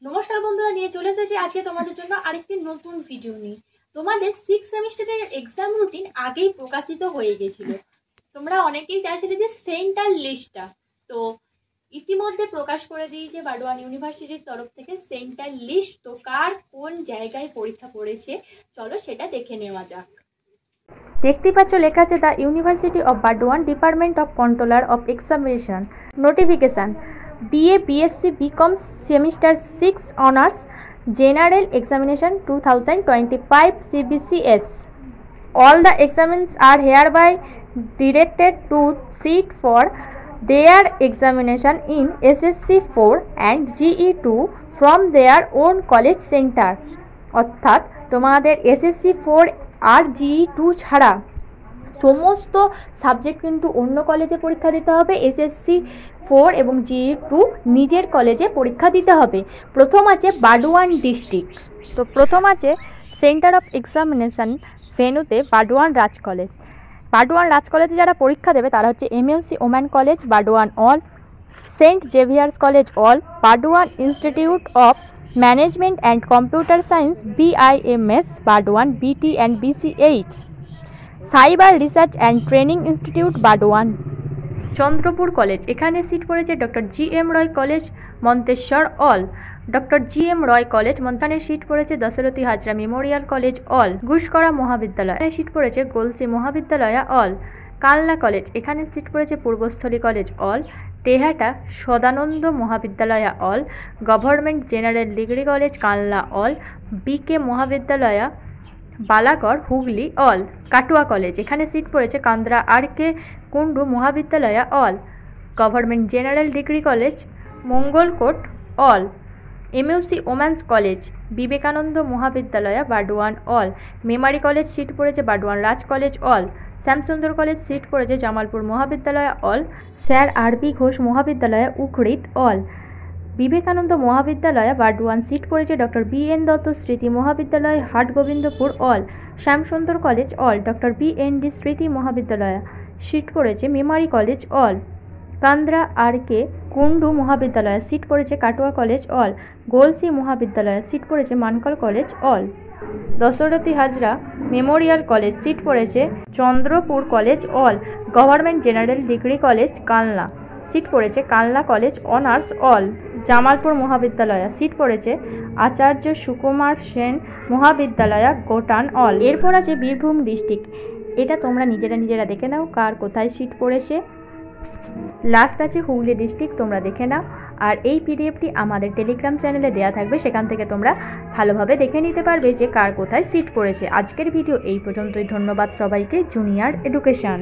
নমস্কার বন্ধুরা, নিয়ে চলে এসেছি আজকে তোমাদের জন্য আরেকটি নতুন ভিডিও নিয়ে। তোমাদের 6 সেমিস্টারের এক্সাম রুটিন আগেই প্রকাশিত হয়ে গেছিল। তোমরা অনেকেই চাইছিলে যে সেন্টার লিস্টটা, তো ইতিমধ্যে প্রকাশ করে দিয়েছে বারডোয়ান ইউনিভার্সিটির তরফ থেকে সেন্টার লিস্ট। তো কার কোন জায়গায় পরীক্ষা পড়েছে চলো সেটা দেখে নেওয়া যাক। দেখতেই পাচ্ছ লেখা আছে the university of Burdwan department of controller of examination notification BA BSc BCom semester 6 honors general examination 2025 CBCS. All the examinations are hereby directed to sit for their examination in SSC 4 and GE 2 from their own college center. অর্থাৎ তোমাদের SSC 4 আর GE 2 ছাড়া সমস্ত subject কিন্তু অন্য কলেজে পরীক্ষা দিতে হবে। SSC 4 এবং GE 2 নিজের কলেজে পরীক্ষা দিতে হবে। প্রথম আছে বারডোয়ান ডিস্ট্রিক্ট। তো প্রথম আছে সেন্টার অফ এক্সামিনেশন ভেন্যুতে বারডোয়ান রাজ কলেজ। বারডোয়ান রাজ কলেজে যারা পরীক্ষা দেবে তারা হচ্ছে MUC woman college Burdwan all, saint Xavier's college all, Burdwan institute of management and computer science BIMS Burdwan BT and BCH, cyber research and training institute Burdwan. Chandrapur college, এখানে সিট পড়েছে doctor GM Roy college Manteswar all. Doctor GM Roy college মন্থানের seat পড়েছে Dasarathi Hazra memorial college all. Guskara মহাবিদ্যালয়, এখানে seat পড়েছে গলসি মহাবিদ্যালয় all. Kalna college, এখানে seat পড়েছে পূর্বস্থলী কলেজ অল। টেহাটা সদানন্দ মহাবিদ্যালয় all. Government general degree college Kalna all. BK মহাবিদ্যালয় বালাগড় হুগলি অল। কাটুয়া কলেজ, এখানে সিট পড়েছে কান্দ্রা RK কুন্ডু মহাবিদ্যালয় all. Government general degree college Mangalkot all. MUC women's college Vivekananda মহাবিদ্যালয় Burdwan all. Memari college seat পড়েছে Burdwan Raj college all. Shyamsundar college seat পড়েছে জামালপুর মহাবিদ্যালয় অল। স্যার RB ঘোষ মহাবিদ্যালয় উখড়িত অল। বিবেকানন্দ মহাবিদ্যালয় বারডোয়ান সিট পড়েছে ডক্টর BN দত্ত স্মৃতি মহাবিদ্যালয় Hatgobindapur all. Shyamsundar college all. Doctor BND স্মৃতি মহাবিদ্যালয় সিট পড়েছে Memari college all. Kandra RK Kundu মহাবিদ্যালয় সিট পড়েছে কাটোয়া কলেজ অল। গলসি মহাবিদ্যালয় সিট পড়েছে Mankar college all. Dasarathi Hazra memorial college seat পড়েছে Chandrapur college all. Government general degree college Kalna seat পড়েছে Kalna college honours all. Jamalpur মহাবিদ্যালয় সিট পড়েছে আচার্য সুকুমার সেন মহাবিদ্যালয় গোটান অল। এরপর আছে বীরভূম ডিস্ট্রিক্ট, এটা তোমরা নিজেরা দেখে নাও কার কোথায় সিট পড়েছে। লাস্ট আছে হুগলি ডিস্ট্রিক্ট, তোমরা দেখে নাও। আর এই PDFটি আমাদের টেলিগ্রাম চ্যানেলে দেওয়া থাকবে, সেখান থেকে তোমরা ভালোভাবে দেখে নিতে পারবে যে কার কোথায় সিট পড়েছে। আজকের ভিডিও এই পর্যন্তই। ধন্যবাদ সবাইকে। Junior education.